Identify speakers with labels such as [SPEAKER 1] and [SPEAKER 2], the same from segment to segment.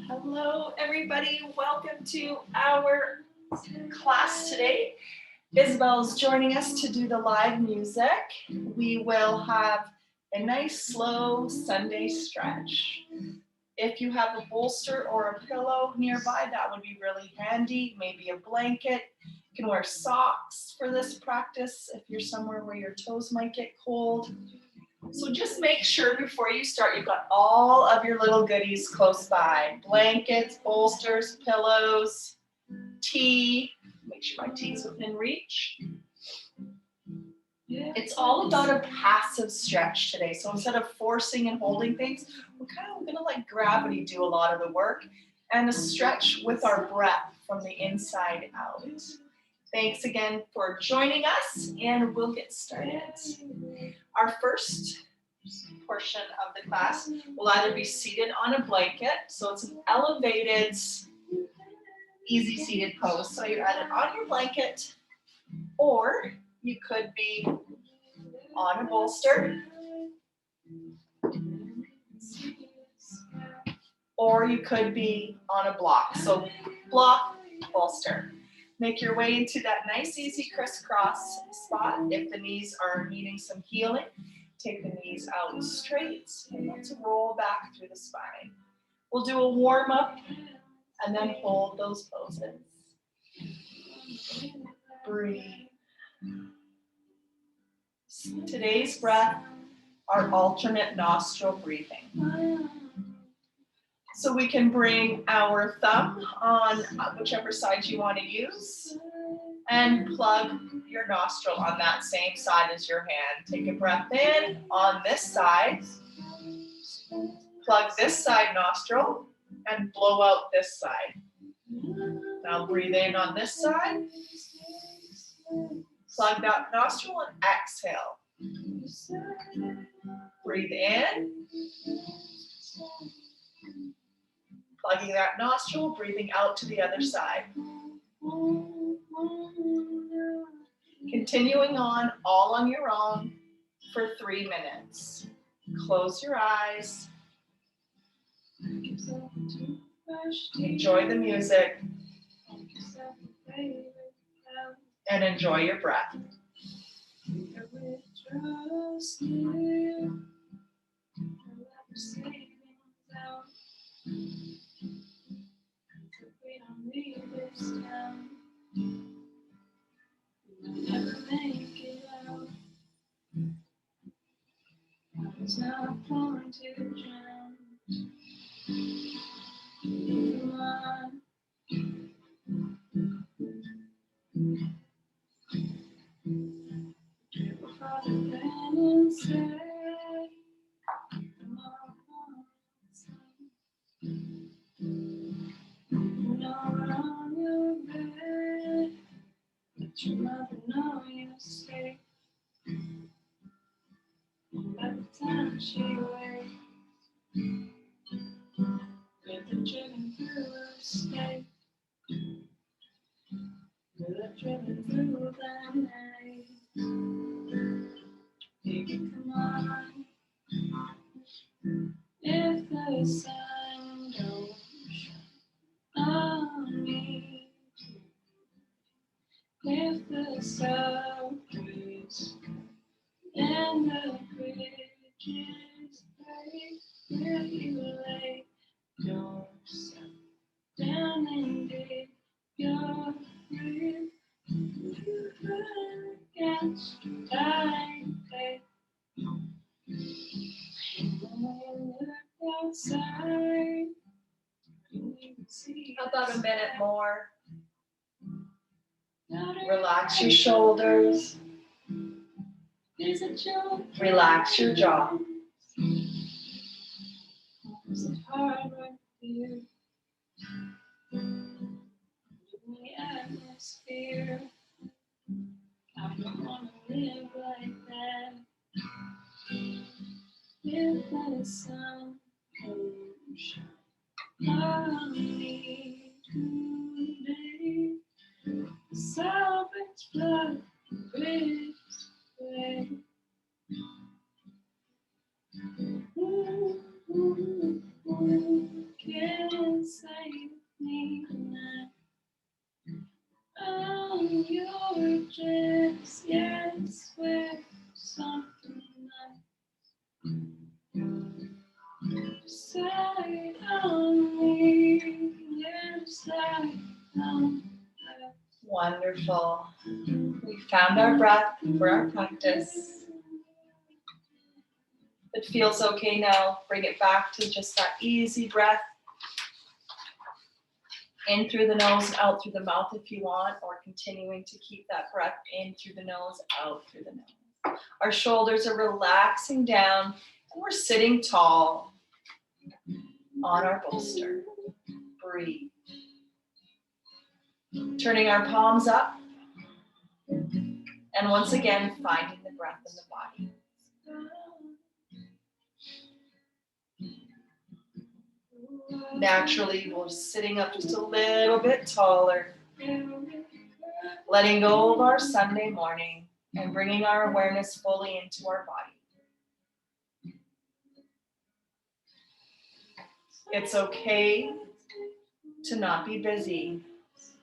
[SPEAKER 1] Hello, everybody. Welcome to our class today. Isabel's joining us to do the live music. We will have a nice, slow Sunday stretch. If you have a bolster or a pillow nearby, that would be really handy. Maybe a blanket. You can wear socks for this practice if you're somewhere where your toes might get cold. So just make sure before you start, you've got all of your little goodies close by. Blankets, bolsters, pillows, tea. Make sure my tea's within reach. It's all about a passive stretch today. So instead of forcing and holding things, we're gonna let gravity do a lot of the work and a stretch with our breath from the inside out. Thanks again for joining us, and we'll get started. Our first portion of the class will either be seated on a blanket, so it's an elevated, easy seated pose. So you're either on your blanket, or you could be on a bolster, or you could be on a block. So block, bolster. Make your way into that nice, easy crisscross spot. If the knees are needing some healing, take the knees out straight and let's roll back through the spine. We'll do a warm up and then hold those poses. Breathe. Today's breath, our alternate nostril breathing. So we can bring our thumb on whichever side you want to use and plug your nostril on that same side as your hand. Take a breath in on this side, plug this side nostril, and blow out this side. Now breathe in on this side, plug that nostril and exhale. Breathe in, plugging that nostril, breathing out to the other side. Continuing on all on your own for 3 minutes. Close your eyes. Enjoy the music. And enjoy your breath. Never make it out. I was not born to drown. Come on. Your father ran and said, "Come on, son. You're not on your bed. Let your mother know you're safe." By the time she wakes, with the driven through her state, with the driven through the night. Baby, come on. If the sun don't shine on me, if the sun breaks and the bridges break, will you lay yourself down and dig your grave? You run against time, babe. When you look outside, you can see about a minute more. Relax your shoulders. Relax your jaw. Is it hard right here?
[SPEAKER 2] here. I don't wanna live like that. Without a sun, ocean, on me today. The salvage blood breaks away. Can't save me now. Oh, you're just, yes, where something nice. Side on me, yes, side on me.
[SPEAKER 1] Wonderful. We found our breath for our practice. If it feels okay now, bring it back to just that easy breath. In through the nose and out through the mouth if you want, or continuing to keep that breath in through the nose, out through the nose. Our shoulders are relaxing down and we're sitting tall on our bolster. Breathe. Turning our palms up. And once again, finding the breath in the body. Naturally, we're sitting up just a little bit taller. Letting go of our Sunday morning and bringing our awareness fully into our body. It's okay to not be busy.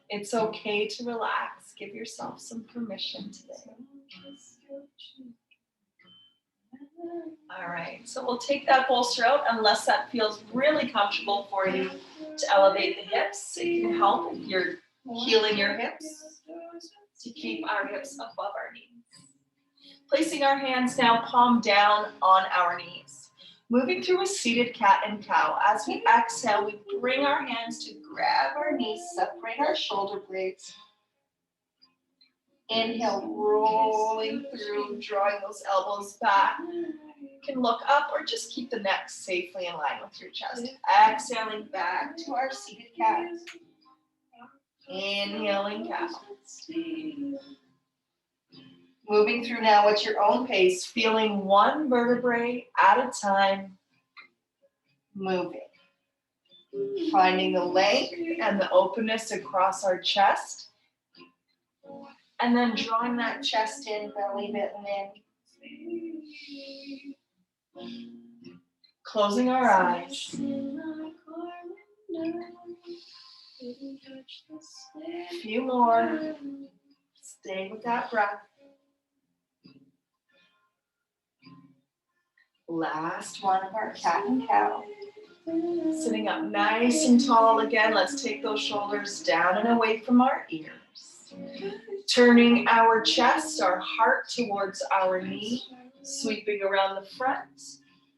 [SPEAKER 1] It's okay to relax. Give yourself some permission today. All right, so we'll take that bolster out unless that feels really comfortable for you to elevate the hips. It can help if you're healing your hips to keep our hips above our knees. Placing our hands now palm down on our knees. Moving through a seated cat and cow. As we exhale, we bring our hands to grab our knees, separate our shoulder blades. Inhale, rolling through, drawing those elbows back. You can look up or just keep the neck safely in line with your chest. Exhaling back to our seated cat. Inhaling cow. Moving through now at your own pace, feeling one vertebrae at a time. Moving. Finding the length and the openness across our chest. And then drawing that chest in, belly button in. Closing our eyes. A few more. Stay with that breath. Last one of our cat and cow. Sitting up nice and tall again. Let's take those shoulders down and away from our ears. Turning our chest, our heart towards our knee. Sweeping around the front.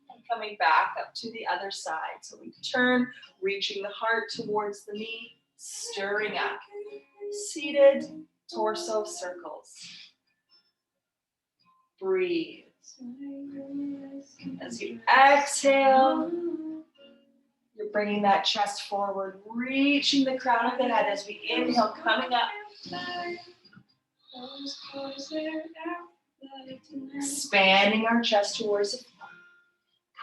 [SPEAKER 1] And coming back up to the other side. So we turn, reaching the heart towards the knee. Stirring up. Seated, torso circles. Breathe. As you exhale, you're bringing that chest forward, reaching the crown of the head as we inhale, coming up. Expanding our chest towards the floor.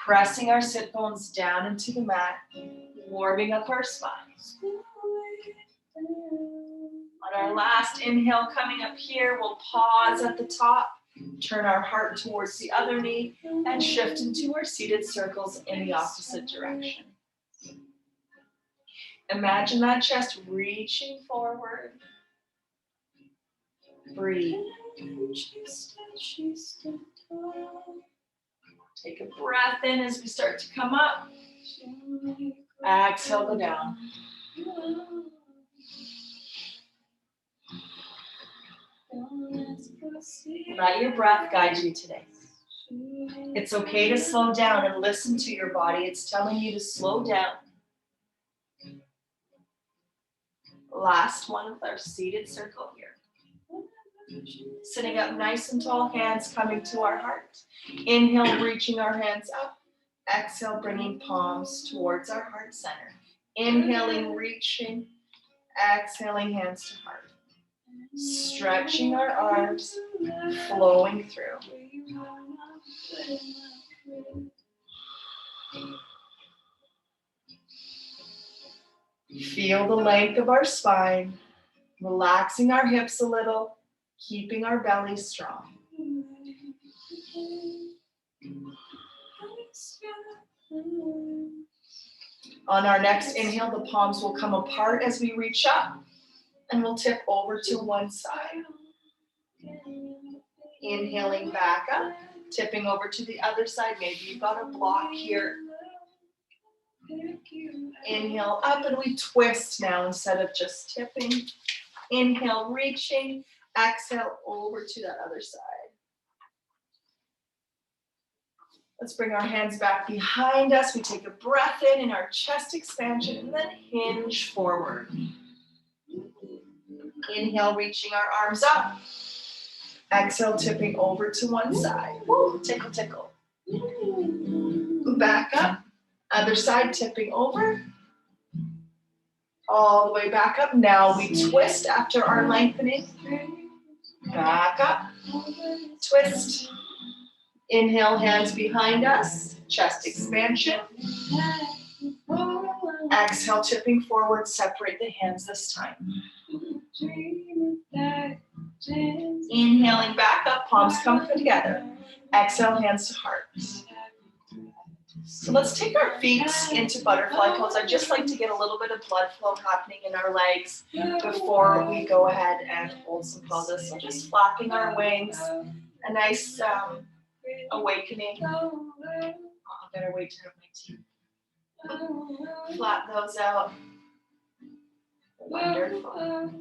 [SPEAKER 1] Pressing our sit bones down into the mat, warming up our spines. On our last inhale, coming up here, we'll pause at the top. Turn our heart towards the other knee and shift into our seated circles in the opposite direction. Imagine that chest reaching forward. Breathe. Take a breath in as we start to come up. Exhale, go down. Let your breath guide you today. It's okay to slow down and listen to your body. It's telling you to slow down. Last one with our seated circle here. Sitting up nice and tall, hands coming to our heart. Inhale, reaching our hands up. Exhale, bringing palms towards our heart center. Inhaling, reaching. Exhaling, hands to heart. Stretching our arms, flowing through. Feel the length of our spine, relaxing our hips a little, keeping our belly strong. On our next inhale, the palms will come apart as we reach up, and we'll tip over to one side. Inhaling back up, tipping over to the other side. Maybe you've got a block here. Inhale up, and we twist now instead of just tipping. Inhale, reaching. Exhale over to that other side. Let's bring our hands back behind us. We take a breath in our chest expansion, and then hinge forward. Inhale, reaching our arms up. Exhale, tipping over to one side. Woo, tickle, tickle. Back up. Other side, tipping over. All the way back up. Now we twist after our lengthening. Back up. Twist. Inhale, hands behind us. Chest expansion. Exhale, tipping forward. Separate the hands this time. Inhaling back up, palms come together. Exhale, hands to heart. So let's take our feet into butterfly pose. I just like to get a little bit of blood flow happening in our legs before we go ahead and hold some poses. So just flapping our wings, a nice awakening. Oh, I better wait to have my tea. Flap those out. Wonderful.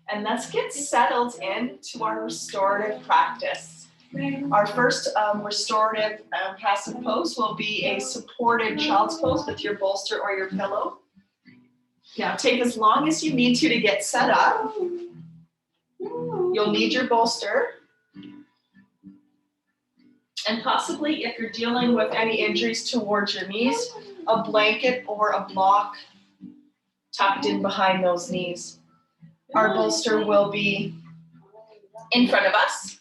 [SPEAKER 1] And let's get settled into our restorative practice. Our first restorative passive pose will be a supported child's pose with your bolster or your pillow. Now take as long as you need to get set up. You'll need your bolster. And possibly, if you're dealing with any injuries towards your knees, a blanket or a block tucked in behind those knees. Our bolster will be in front of us.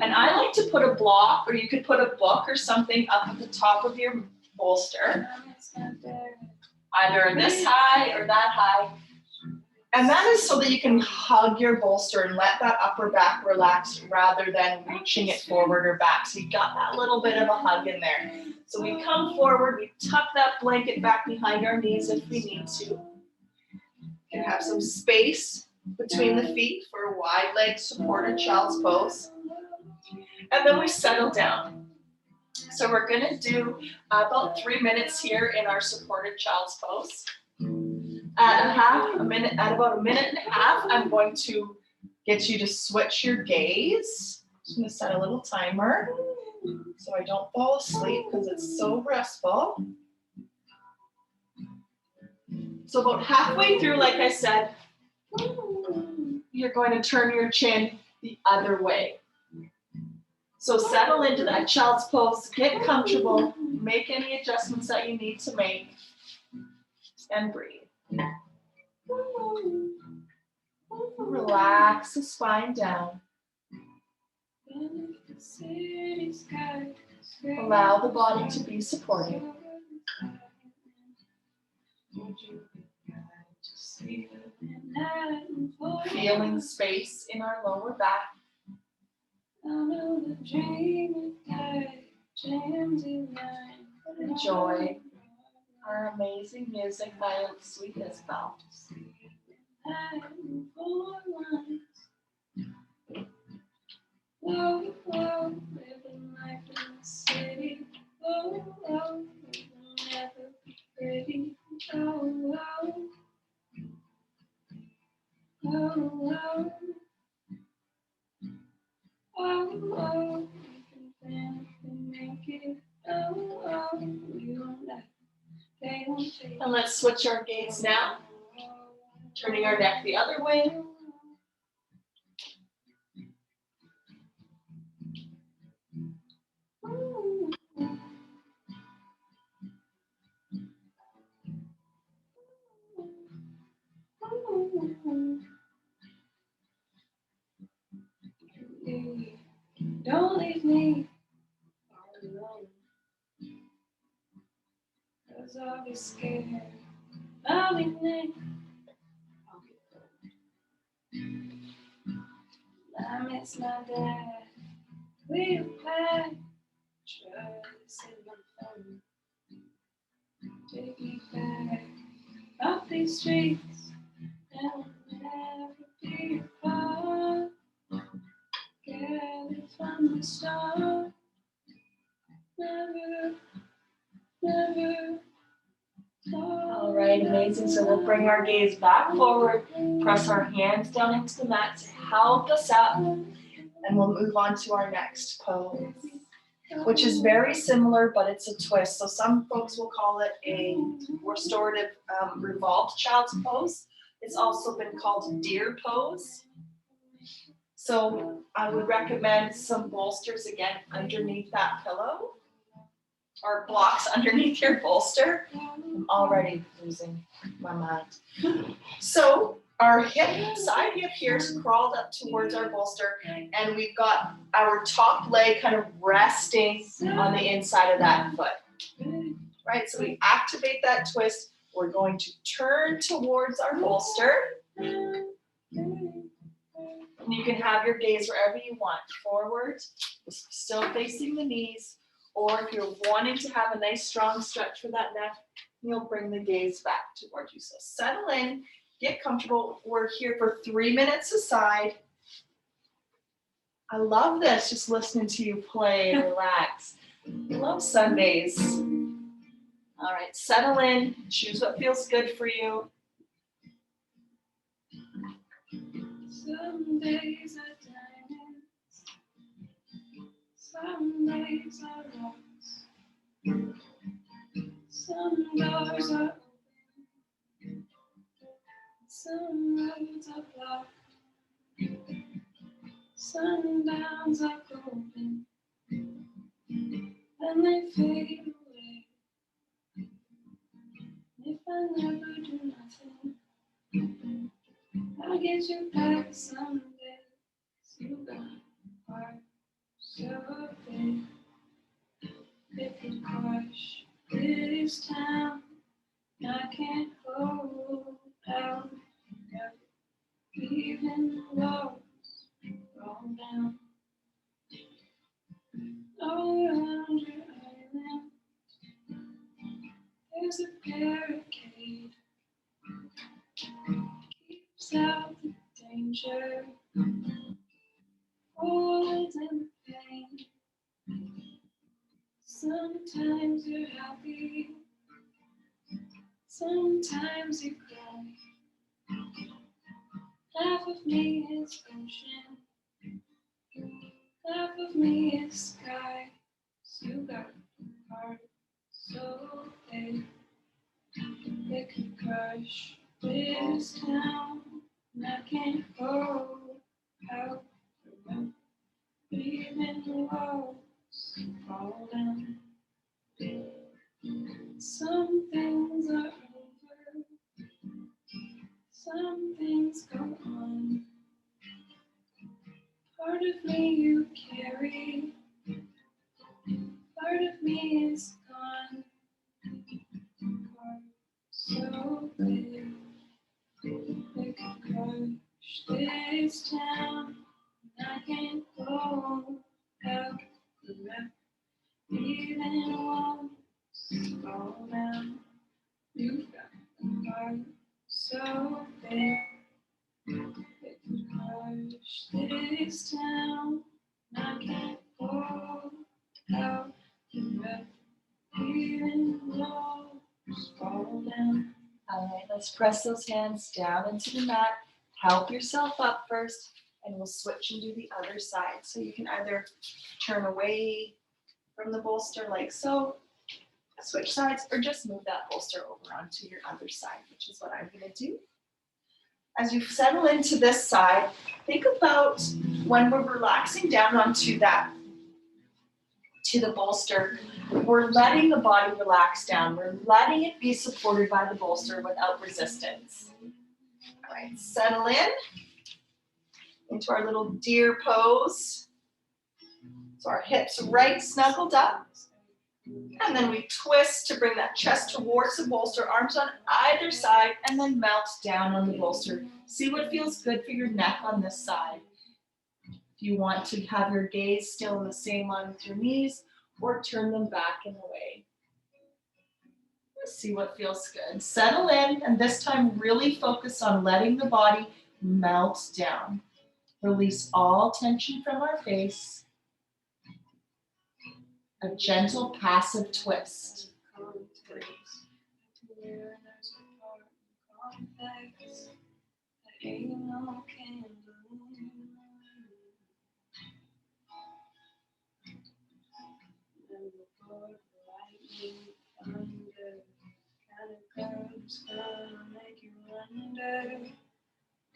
[SPEAKER 1] And I like to put a block, or you could put a book or something up at the top of your bolster, either this high or that high. And that is so that you can hug your bolster and let that upper back relax rather than reaching it forward or back. So you got that little bit of a hug in there. So we come forward, we tuck that blanket back behind our knees if we need to. You can have some space between the feet for a wide leg supported child's pose. And then we settle down. So we're gonna do about 3 minutes here in our supported child's pose. At about a minute and a half, I'm going to get you to switch your gaze. I'm just gonna set a little timer so I don't fall asleep because it's so restful. So about halfway through, like I said, you're going to turn your chin the other way. So settle into that child's pose, get comfortable, make any adjustments that you need to make, and breathe. Relax the spine down. Allow the body to be supported. Feeling space in our lower back. Enjoy our amazing music by Sweet Isabel. Living life in the city. It'll never be pretty. And let's switch our gaze now. Turning our neck the other way.
[SPEAKER 2] Don't leave me all alone, 'cause I'll be scared. I'll be naked. I'll get cold. I miss my dad. We'll play. Try to save my phone. Take me back off these streets, and we'll never be apart. Gathered from the start. Never, never.
[SPEAKER 1] All right, amazing. So we'll bring our gaze back forward, press our hands down into the mat to help us up, and we'll move on to our next pose, which is very similar, but it's a twist. So some folks will call it a restorative revolved child's pose. It's also been called deer pose. So I would recommend some bolsters again underneath that pillow, or blocks underneath your bolster. I'm already losing my mind. So our side hip here is crawled up towards our bolster, and we've got our top leg kind of resting on the inside of that foot. Right, so we activate that twist. We're going to turn towards our bolster. And you can have your gaze wherever you want, forward, still facing the knees, or if you're wanting to have a nice strong stretch for that neck, you'll bring the gaze back towards you. So settle in, get comfortable. We're here for 3 minutes aside. I love this, just listening to you play and relax. I love Sundays. All right, settle in, choose what feels good for you.
[SPEAKER 2] Some days are diamonds, some days are rocks, some doors are open, some roads are blocked, some downs are golden, and they fade away. If I never do nothing, I'll get you back someday. 'Cause you got a heart so big, it could crush this town. I can't hold out, even the walls fall down. All around your island, there's a barricade, keeps out the danger, avoids the pain. Sometimes you're happy, sometimes you cry. Half of me is ocean, half of me is sky. So you got a heart so big, it could crush this town. And I can't hold out, remember, even the walls fall down. Some things are over, some things go on. Part of me you carry, part of me is gone. Heart so big, it could crush this town. And I can't hold out, remember, even walls fall down. You've got a heart so big, it could crush this town. And I can't hold out, remember, even walls fall down.
[SPEAKER 1] All right, let's press those hands down into the mat. Help yourself up first, and we'll switch and do the other side. So you can either turn away from the bolster like so, switch sides, or just move that bolster over onto your other side, which is what I'm going to do. As you settle into this side, think about when we're relaxing down onto that, to the bolster, we're letting the body relax down. We're letting it be supported by the bolster without resistance. All right, settle in into our little deer pose. So our hips right snuggled up. And then we twist to bring that chest towards the bolster, arms on either side, and then melt down on the bolster. See what feels good for your neck on this side. If you want to have your gaze still in the same line with your knees, or turn them back and away. Let's see what feels good. Settle in, and this time really focus on letting the body melt down. Release all tension from our face. A gentle passive twist.
[SPEAKER 2] Make you wonder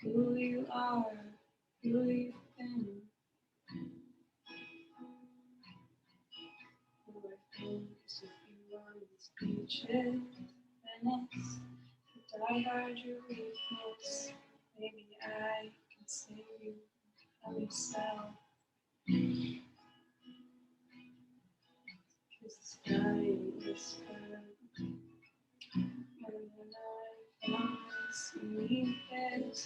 [SPEAKER 2] who you are, who you've been. Who I think is if you want speeches, Venice, but I heard your weakness. Maybe I can save you from yourself. Kiss the sky and whisper. And when I promise me this,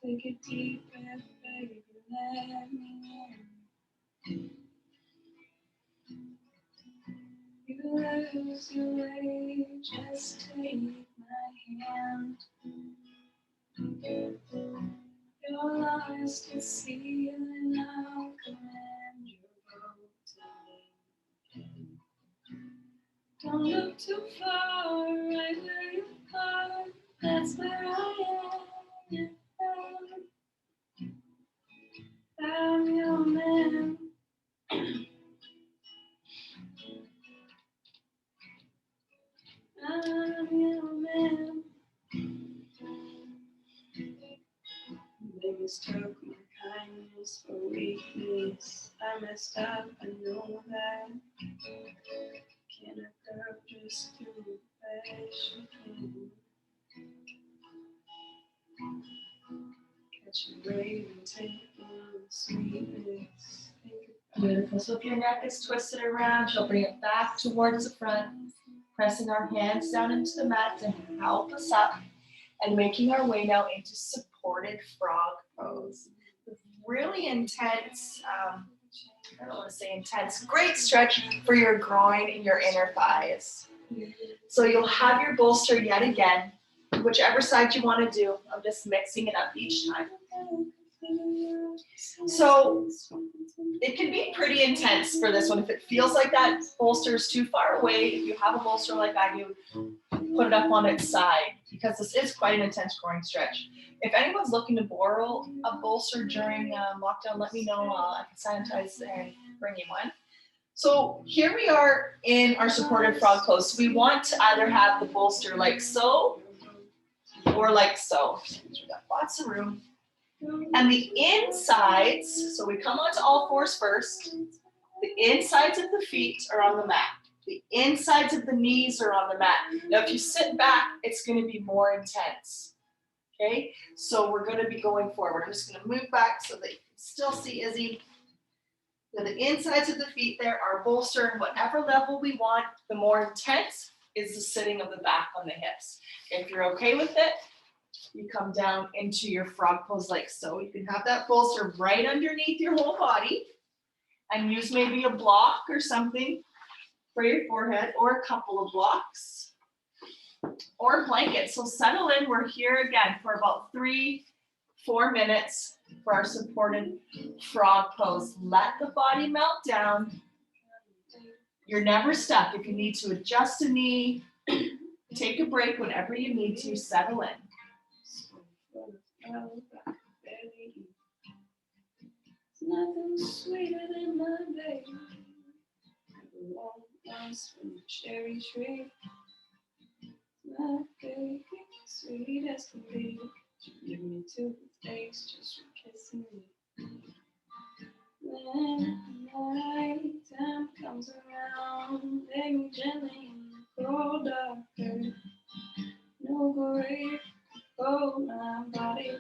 [SPEAKER 2] take a deep breath, baby, let me in. You lose your way, just take my hand. Your eyes can see and I'll command your will to me. Don't look too far, right where you are, that's where I am. I'm your man. I'm your man. They mistook my kindness for weakness. I messed up, I know that. Can a girl just do the best she can? Catch a wave and take on sweetness.
[SPEAKER 1] Beautiful. So if your neck is twisted around, you'll bring it back towards the front, pressing our hands down into the mat to help us up, and making our way now into supported frog pose. Really intense, I don't want to say intense, great stretch for your groin and your inner thighs. So you'll have your bolster yet again, whichever side you want to do. I'm just mixing it up each time. So it can be pretty intense for this one. If it feels like that bolster is too far away, if you have a bolster like I do, put it up on its side, because this is quite an intense groin stretch. If anyone's looking to borrow a bolster during lockdown, let me know. I can sanitize and bring you one. So here we are in our supported frog pose. So we want to either have the bolster like so or like so. We've got lots of room. And the insides, so we come onto all fours first. The insides of the feet are on the mat. The insides of the knees are on the mat. Now, if you sit back, it's going to be more intense. Okay, so we're going to be going forward. I'm just going to move back so that you can still see Izzy. So the insides of the feet there are bolster in whatever level we want. The more intense is the sitting of the back on the hips. If you're okay with it, you come down into your frog pose like so. You can have that bolster right underneath your whole body and use maybe a block or something for your forehead, or a couple of blocks, or a blanket. So settle in. We're here again for about 3-4 minutes for our supported frog pose. Let the body melt down. You're never stuck. If you need to adjust a knee, take a break whenever you need to. Settle in.
[SPEAKER 2] Nothing sweeter than my baby. Once from the cherry tree. My baby, sweet as can be. Give me 2 days just for kissing me. When night time comes around, lay me gently in the cold dark earth. No grave, hold my body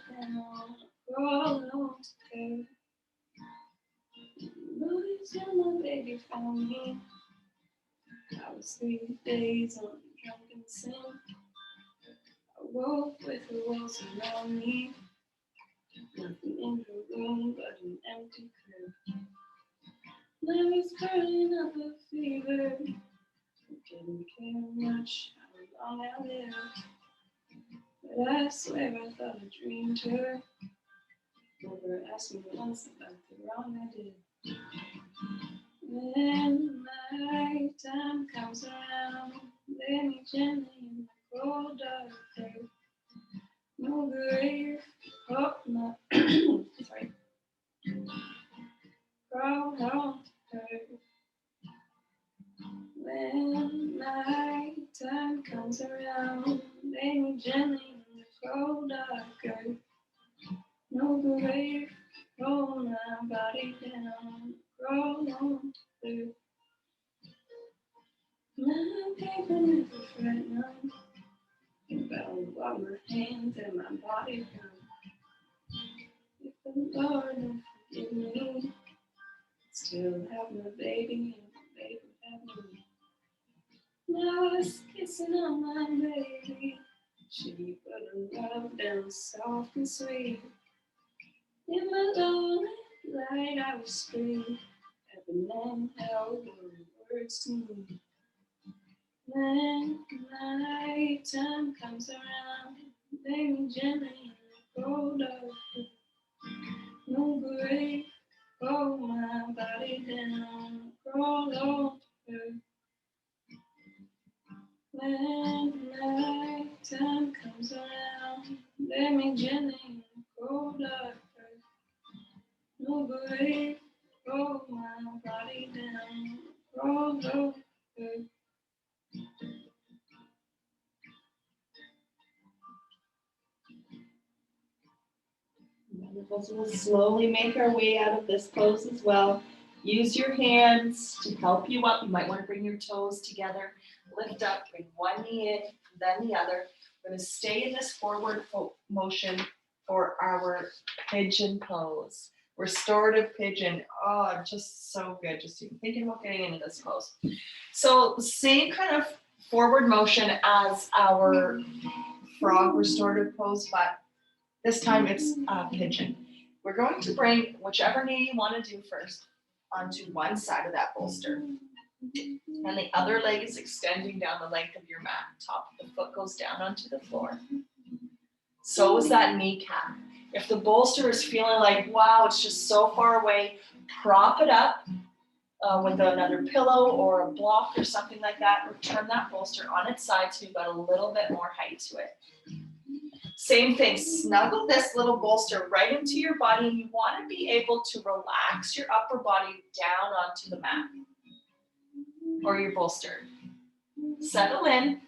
[SPEAKER 2] those 3 days on a drunken sin. I woke with the walls around me, nothing in the room but an empty crib. I was burning up a fever, didn't care much how long I lived. But I swear I thought I dreamed her. Never asked me once about the wrong I did. When night time comes around, lay me gently in the cold dark earth. No grave, oh no, sorry. Crawl on to her. When night time comes around, lay me gently in the cold dark earth. No grave, roll my body down, crawl on to her. My paper never fret none. About what my hands and my body done. If the Lord don't forgive me, still have my baby and my baby have me. Now I was kissing on my baby. She put her love down soft and sweet. In my lonely light I was free. Heaven and hell were words to me. When night time comes around, lay me gently in the cold of earth. No grave, hold my body down, crawl on to her. When night time comes around, lay me gently in the cold of earth. No grave, hold my body down, crawl on to her.
[SPEAKER 1] We'll slowly make our way out of this pose as well. Use your hands to help you up. You might want to bring your toes together. Lift up, bring one knee in, then the other. We're going to stay in this forward motion for our pigeon pose. Restorative pigeon. Oh, just so good. Just even thinking about getting into this pose. So same kind of forward motion as our frog restorative pose, but this time it's pigeon. We're going to bring whichever knee you want to do first onto one side of that bolster. And the other leg is extending down the length of your mat. Top of the foot goes down onto the floor. So is that kneecap. If the bolster is feeling like, wow, it's just so far away, prop it up with another pillow or a block or something like that. Or turn that bolster on its side so you've got a little bit more height to it. Same thing, snuggle this little bolster right into your body, and you want to be able to relax your upper body down onto the mat or your bolster. Settle in,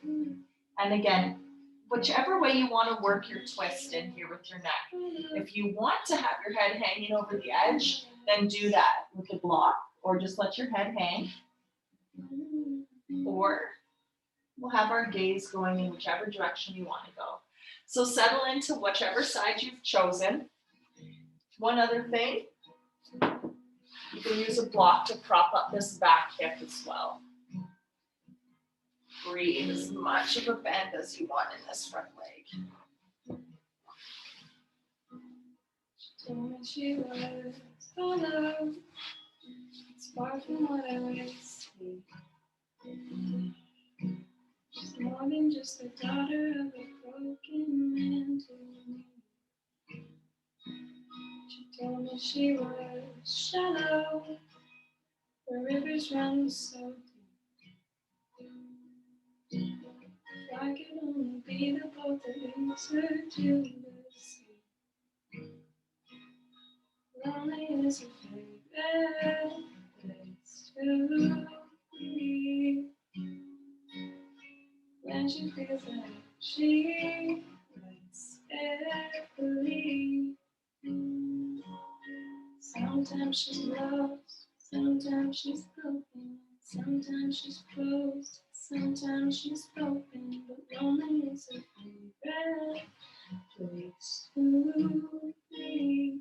[SPEAKER 1] and again, whichever way you want to work your twist in here with your neck. If you want to have your head hanging over the edge, then do that with the block, or just let your head hang. Or we'll have our gaze going in whichever direction you want to go. So settle into whichever side you've chosen. One other thing, you can use a block to prop up this back hip as well. Breathe as much of a bend as you want in this front leg.
[SPEAKER 2] She told me she was hollow, it's far from what I would see. She's more than just the daughter of a broken man to me. She told me she was shallow, the rivers run so deep. If I could only be the boat that leads her to the sea. Lonely is her favorite place to be. When she feels like she writes carefully. Sometimes she's lost, sometimes she's broken, sometimes she's closed, sometimes she's broken, but lonely is her favorite place to be.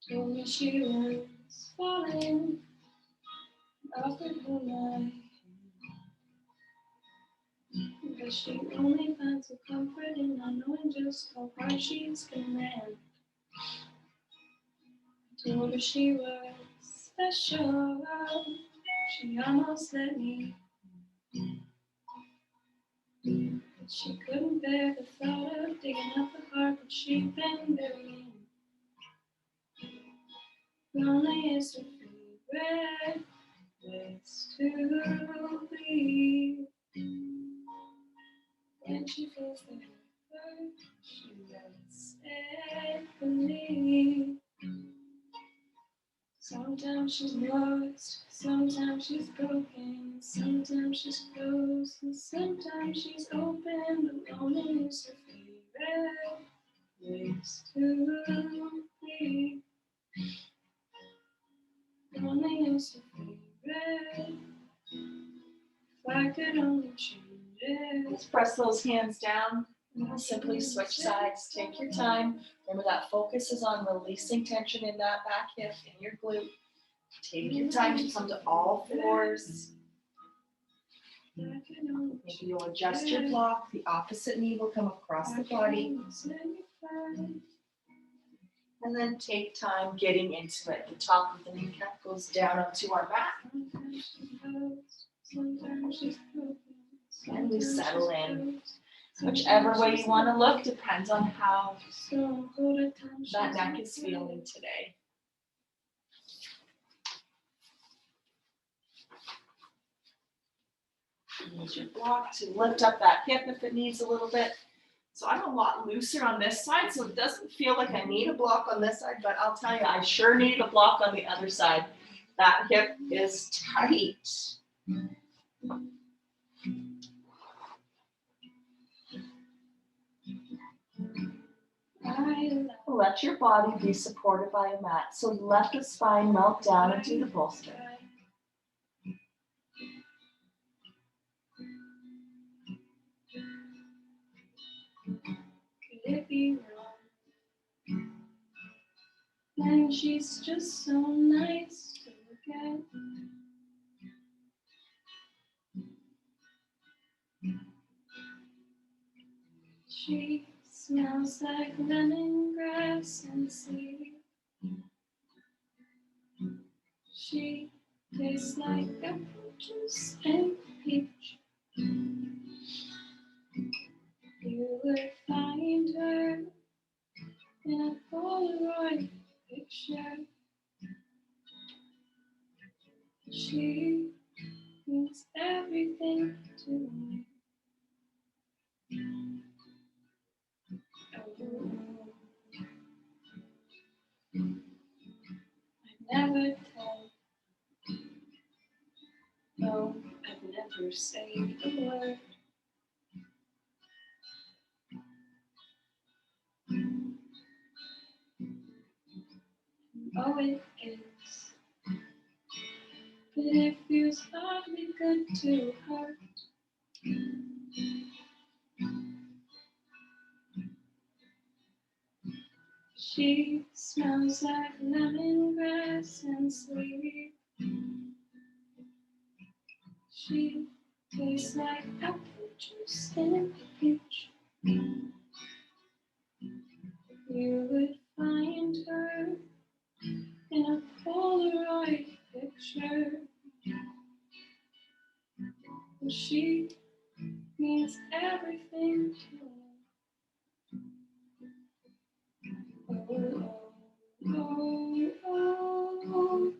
[SPEAKER 2] Told me she was falling, offered her my 'cause she only finds her comfort in not knowing just how hard she's command. Told her she was special, she almost let me. But she couldn't bear the thought of digging up the heart that she'd been burying. Lonely is her favorite place to be. When she feels the hurt, she lets it believe. Sometimes she's lost, sometimes she's broken, sometimes she's closed, and sometimes she's open. But lonely is her favorite place to be. Lonely is her favorite. If I could only change it.
[SPEAKER 1] Let's press those hands down. Simply switch sides. Take your time. Remember that focus is on releasing tension in that back hip, in your glute. Take your time to come to all fours. Maybe you'll adjust your block. The opposite knee will come across the body. And then take time getting into it. The top of the kneecap goes down onto our mat. And we settle in. Whichever way you want to look depends on how that neck is feeling today. Use your block to lift up that hip if it needs a little bit. So I'm a lot looser on this side, so it doesn't feel like I need a block on this side, but I'll tell you, I sure need a block on the other side. That hip is tight. Let your body be supported by a mat. So let the spine melt down into the bolster.
[SPEAKER 2] Could it be wrong? And she's just so nice to look at. She smells like lemongrass and sea. She tastes like apple juice and peach. You would find her in a Polaroid picture. She means everything to me. Oh, I never tell. No, I've never said a word. Oh, it is. But it feels oddly good to her. She smells like lemongrass and sleep. She tastes like apple juice and peach. You would find her in a Polaroid picture. And she means everything to me. Oh, oh, oh, oh.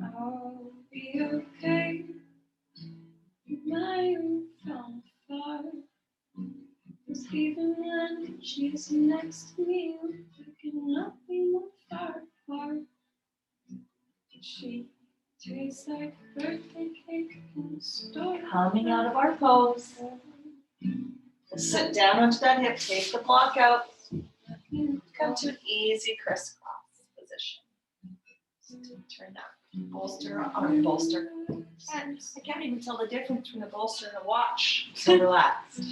[SPEAKER 2] I'll be okay. My own from far. 'Cause even when she's next to me, we cannot be more far apart. She tastes like birthday cake in the store.
[SPEAKER 1] Coming out of our pose. Sit down onto that hip, take the block out. Come to an easy crisscross position. Turn that bolster. I can't even tell the difference between a bolster and a watch. So relaxed.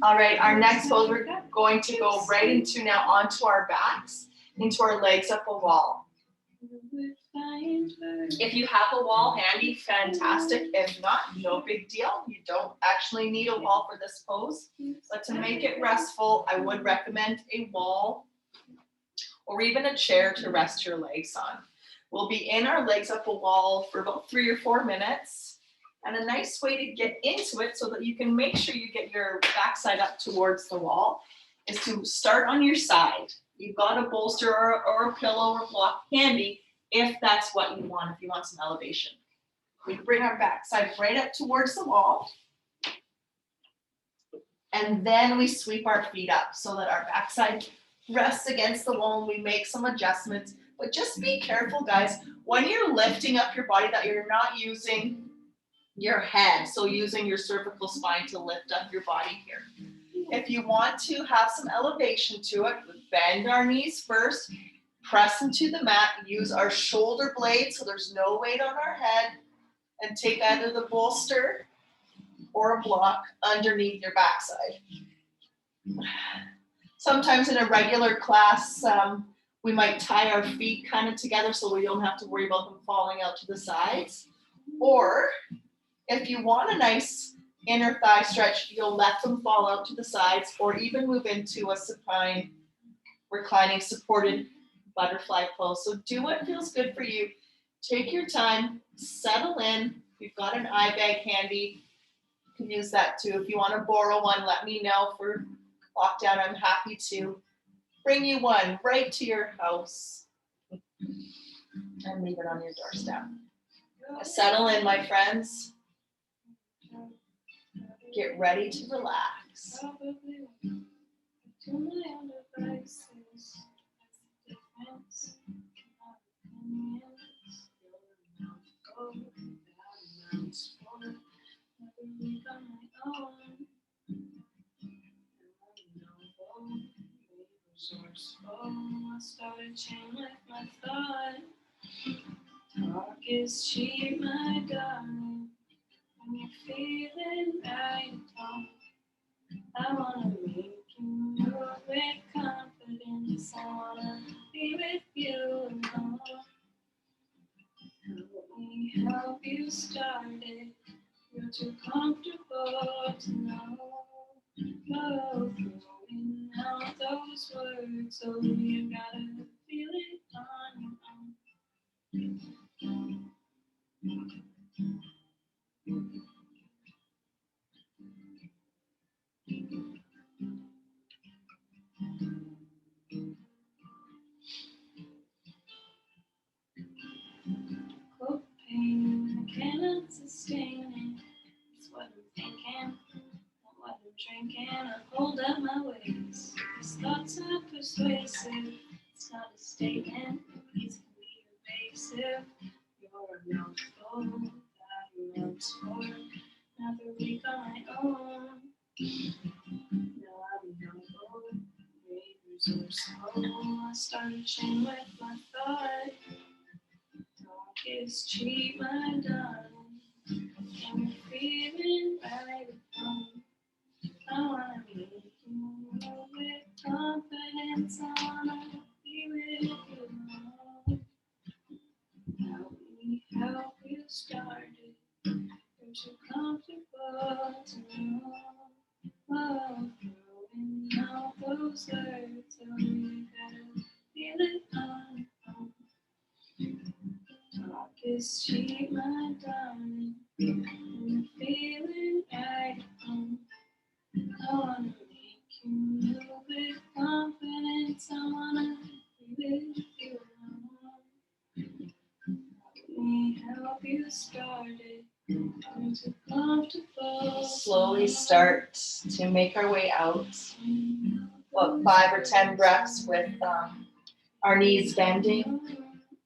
[SPEAKER 1] All right, our next pose, we're going to go right into now onto our backs, into our legs up a wall. If you have a wall handy, fantastic. If not, no big deal. You don't actually need a wall for this pose. But to make it restful, I would recommend a wall or even a chair to rest your legs on. We'll be in our legs up a wall for about 3 or 4 minutes. And a nice way to get into it so that you can make sure you get your backside up towards the wall is to start on your side. You've got a bolster or a pillow or block handy if that's what you want, if you want some elevation. We bring our backside right up towards the wall. And then we sweep our feet up so that our backside rests against the wall and we make some adjustments. But just be careful, guys, when you're lifting up your body that you're not using your head, so using your cervical spine to lift up your body here. If you want to have some elevation to it, bend our knees first, press into the mat, use our shoulder blades so there's no weight on our head, and take either the bolster or a block underneath your backside. Sometimes in a regular class, we might tie our feet kind of together so we don't have to worry about them falling out to the sides. Or if you want a nice inner thigh stretch, you'll let them fall out to the sides or even move into a supine, reclining, supported butterfly pose. So do what feels good for you. Take your time, settle in. If you've got an eye bag handy, you can use that too. If you want to borrow one, let me know for lockdown. I'm happy to bring you one right to your house and leave it on your doorstep. Settle in, my friends. Get ready to relax.
[SPEAKER 2] I started chain with my thought. Talk is cheap, my darling. When you're feeling right at home, I wanna make you move with confidence. I wanna be with you alone. Help me help you start it. You're too comfortable to know. Go throwing out those words, so you gotta feel it on your own. Quote pain, I cannot sustain it. It's what I'm thinking, not what I'm drinking. I hold up my waist. These thoughts are persuasive. It's not a statement. These can be evasive. You're a mouthful that melts for another week on my own. Now I'm humble, razors are slow. I started chain with my thought. Talk is cheap, my darling. I'm feeling right at home. I wanna make you move with confidence. I wanna be with you alone. Help me help you start it. You're too comfortable to know. Oh, throwing out those words, so you gotta feel it on your own. Talk is cheap, my darling. When you're feeling right at home, I wanna make you move with confidence. I wanna be with you alone. Let me help you start it. I'm too comfortable.
[SPEAKER 1] Slowly start to make our way out. About 5 or 10 breaths with our knees bending.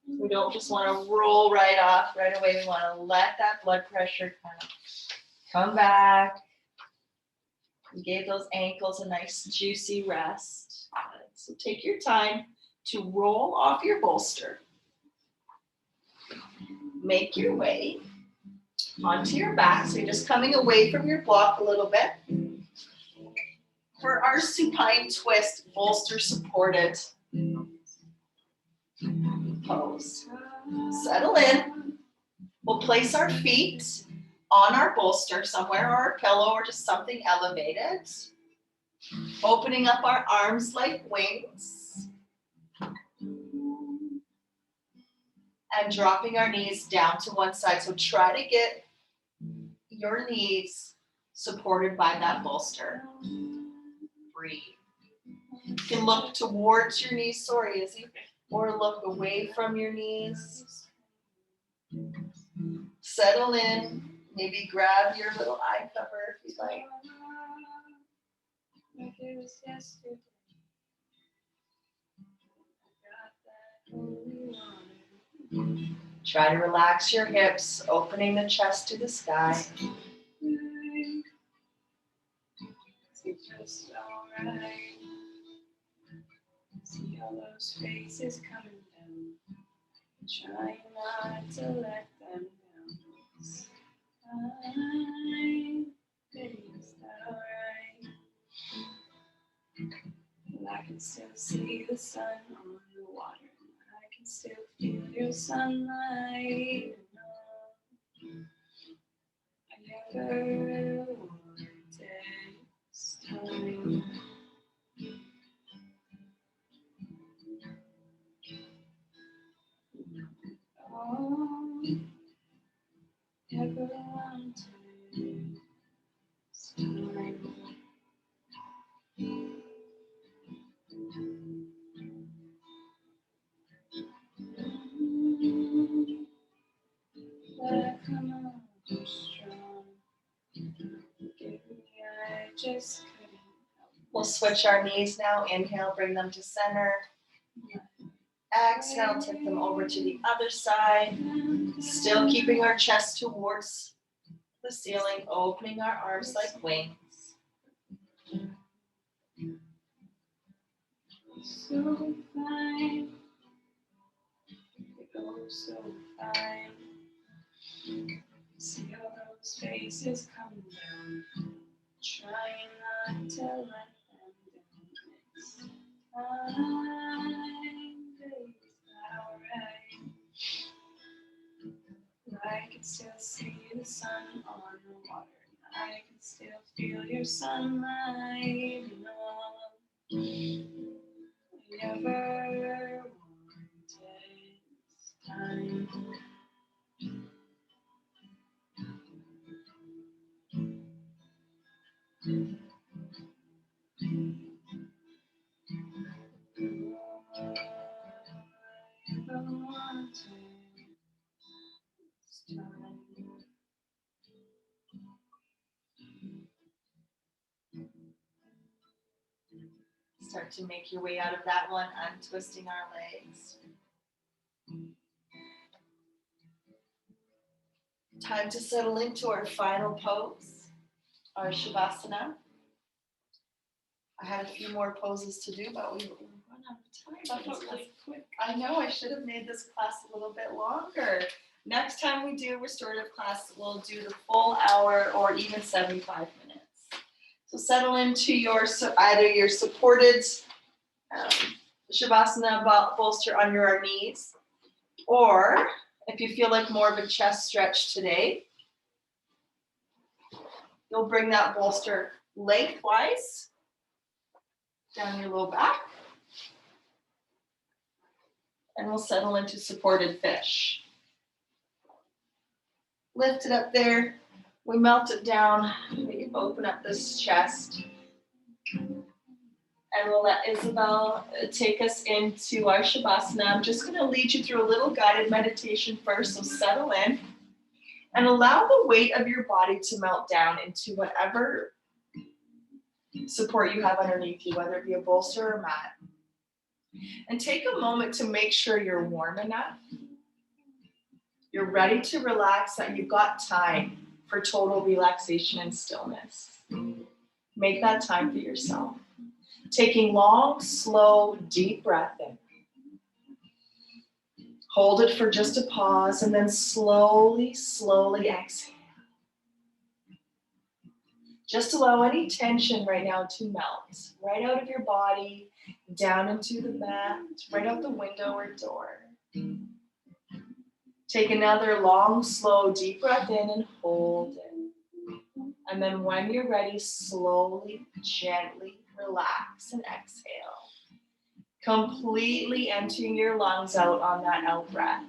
[SPEAKER 1] We don't just want to roll right off right away. We want to let that blood pressure kind of come back. We gave those ankles a nice juicy rest. So take your time to roll off your bolster. make your way onto your back. So you're just coming away from your block a little bit. For our supine twist, bolster supported pose. Settle in. We'll place our feet on our bolster somewhere, or our pillow, or just something elevated. Opening up our arms like wings. And dropping our knees down to one side. So try to get your knees supported by that bolster. Breathe. You can look towards your knees, sorry, Izzy, or look away from your knees. Settle in. Maybe grab your little eye cover if you'd like.
[SPEAKER 2] Like it was yesterday. I got that holy water.
[SPEAKER 1] Try to relax your hips, opening the chest to the sky.
[SPEAKER 2] It's just alright. See all those faces coming down. Trying not to let them down. It's fine. Baby, is that alright? Well, I can still see the sun on the water. I can still feel your sunlight. I never wanted this time. Oh, never wanted this time. But I come on too strong. Forgive me, I just couldn't help.
[SPEAKER 1] We'll switch our knees now. Inhale, bring them to center. Exhale, tip them over to the other side. Still keeping our chest towards the ceiling, opening our arms like wings.
[SPEAKER 2] So fine. Oh, so fine. See all those faces come down. Trying not to let them down. It's fine, baby, is that alright? I can still see the sun on the water. I can still feel your sunlight. No, I never wanted this time.
[SPEAKER 1] Start to make your way out of that one, untwisting our legs. Time to settle into our final pose, our Shavasana. I had a few more poses to do, but we run out of time.
[SPEAKER 2] That felt really quick.
[SPEAKER 1] I know, I should have made this class a little bit longer. Next time we do restorative class, we'll do the full hour or even 75 minutes. So settle into your either your supported Shavasana bolster on your knees, or if you feel like more of a chest stretch today, you'll bring that bolster lengthwise down your low back, and we'll settle into supported fish. Lift it up there. We melt it down. We open up this chest. And we'll let Isabel take us into our Shavasana. I'm just going to lead you through a little guided meditation first, so settle in. And allow the weight of your body to melt down into whatever support you have underneath you, whether it be a bolster or mat. And take a moment to make sure you're warm enough. You're ready to relax, that you've got time for total relaxation and stillness. Make that time for yourself. Taking long, slow, deep breath in. Hold it for just a pause and then slowly, slowly exhale. Just allow any tension right now to melt right out of your body, down into the mat, right out the window or door. Take another long, slow, deep breath in and hold it. And then when you're ready, slowly, gently relax and exhale. Completely emptying your lungs out on that out breath.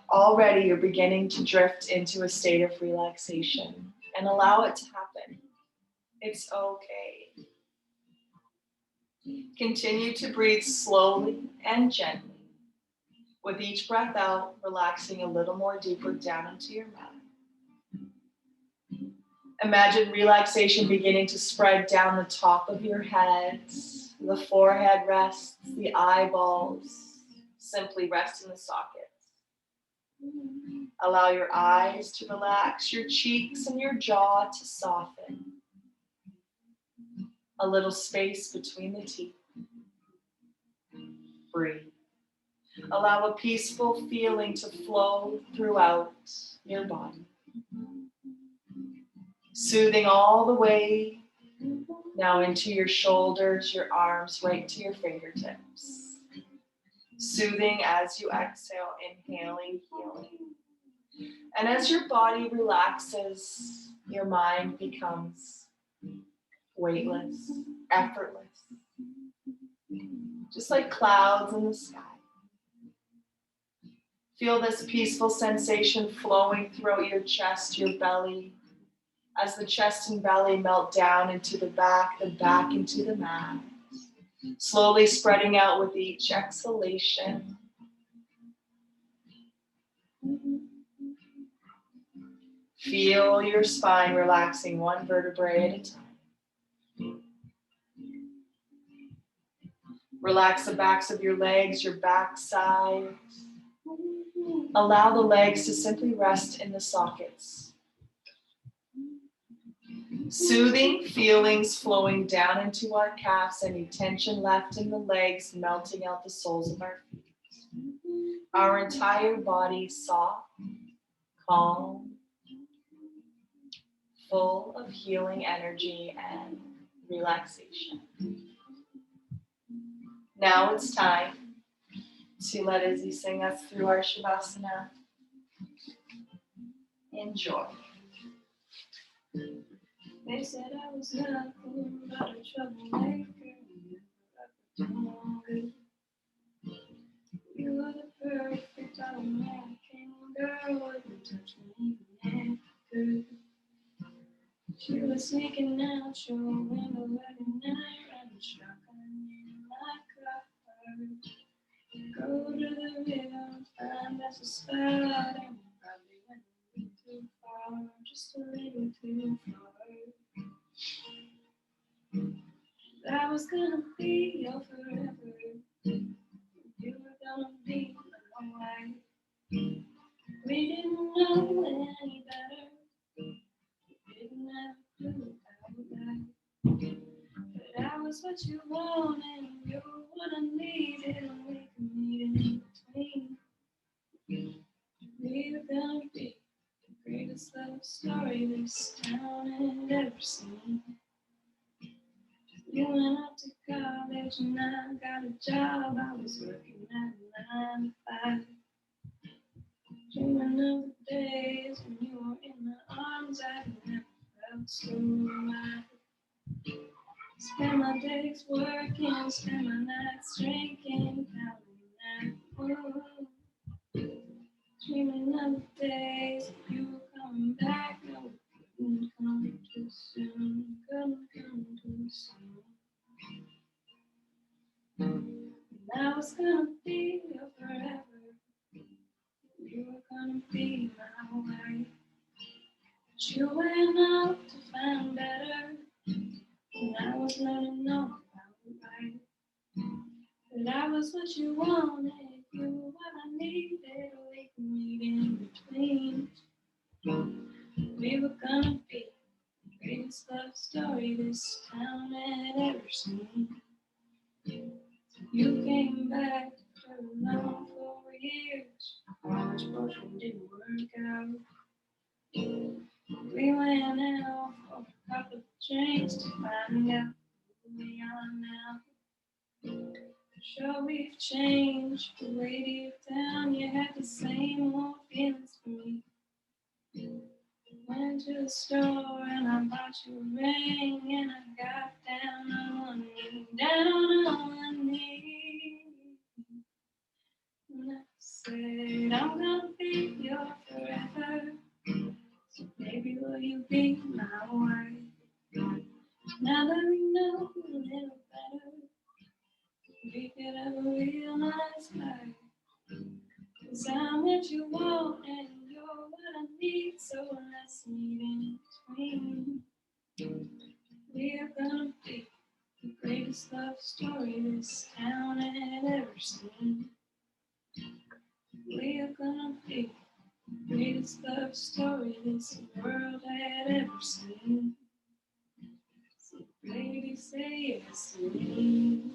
[SPEAKER 1] Already you're beginning to drift into a state of relaxation and allow it to happen. It's okay. Continue to breathe slowly and gently. With each breath out, relaxing a little more deeper down into your mat. Imagine relaxation beginning to spread down the top of your head. The forehead rests, the eyeballs simply rest in the sockets. Allow your eyes to relax, your cheeks and your jaw to soften. A little space between the teeth. Breathe. Allow a peaceful feeling to flow throughout your body. Soothing all the way now into your shoulders, your arms, right to your fingertips. Soothing as you exhale, inhaling, healing. And as your body relaxes, your mind becomes weightless, effortless. Just like clouds in the sky. Feel this peaceful sensation flowing throughout your chest, your belly, as the chest and belly melt down into the back into the mat. Slowly spreading out with each exhalation. Feel your spine relaxing one vertebrae at a time. Relax the backs of your legs, your backside. Allow the legs to simply rest in the sockets. Soothing feelings flowing down into our calves, any tension left in the legs, melting out the soles of our feet. Our entire body soft, calm, full of healing energy and relaxation. Now it's time to let Izzy sing us through our Shavasana. Enjoy.
[SPEAKER 2] They said I was nothing but a troublemaker. You were the perfect American girl, wouldn't touch me even if she was sneaking out your window every night, running shotgun in my car. Go to the river, find us a spot, and we probably went a little too far, just a little too far. I was gonna be your forever. You were gonna be my wife. We didn't know any better. We didn't have a clue how to lie. But I was what you wanted, you were what I needed, and we could meet in between. We were gonna be the greatest love story this town had ever seen. You went up to college and I got a job. I was working at 9 to 5. Dreaming of the days when you were in my arms. I never felt so alive. Spend my days working, spend my nights drinking, counting that moon. Dreaming of the days when you were coming back. No, it couldn't come too soon. Couldn't come too soon. And I was gonna be your forever. You were gonna be my wife. But you went out to find better. And I was learning all about life. But I was what you wanted. You were what I needed. We could meet in between. We were gonna be the greatest love story this town had ever seen. You came back for long 4 years. Much boyfriend didn't work out. We went out for a couple of drinks to find out who we are now. Sure, we've changed, but way deep down, you had the same old feelings for me. Went to the store and I bought you a ring, and I got down on one knee, down on one knee. And I said, I'm gonna be your forever. So baby, will you be my wife? Now that we know a little better, we could have a real nice life. 'Cause I'm what you want and you're what I need, so let's meet in between. We are gonna be the greatest love story this town had ever seen. We are gonna be the greatest love story this world had ever seen. So baby, say yes to me.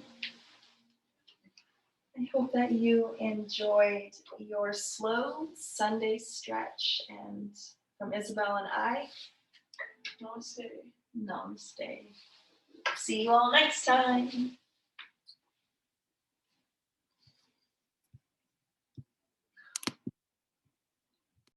[SPEAKER 1] I hope that you enjoyed your slow Sunday stretch, and from Isabel and I,
[SPEAKER 2] Namaste.
[SPEAKER 1] namaste. See you all next time.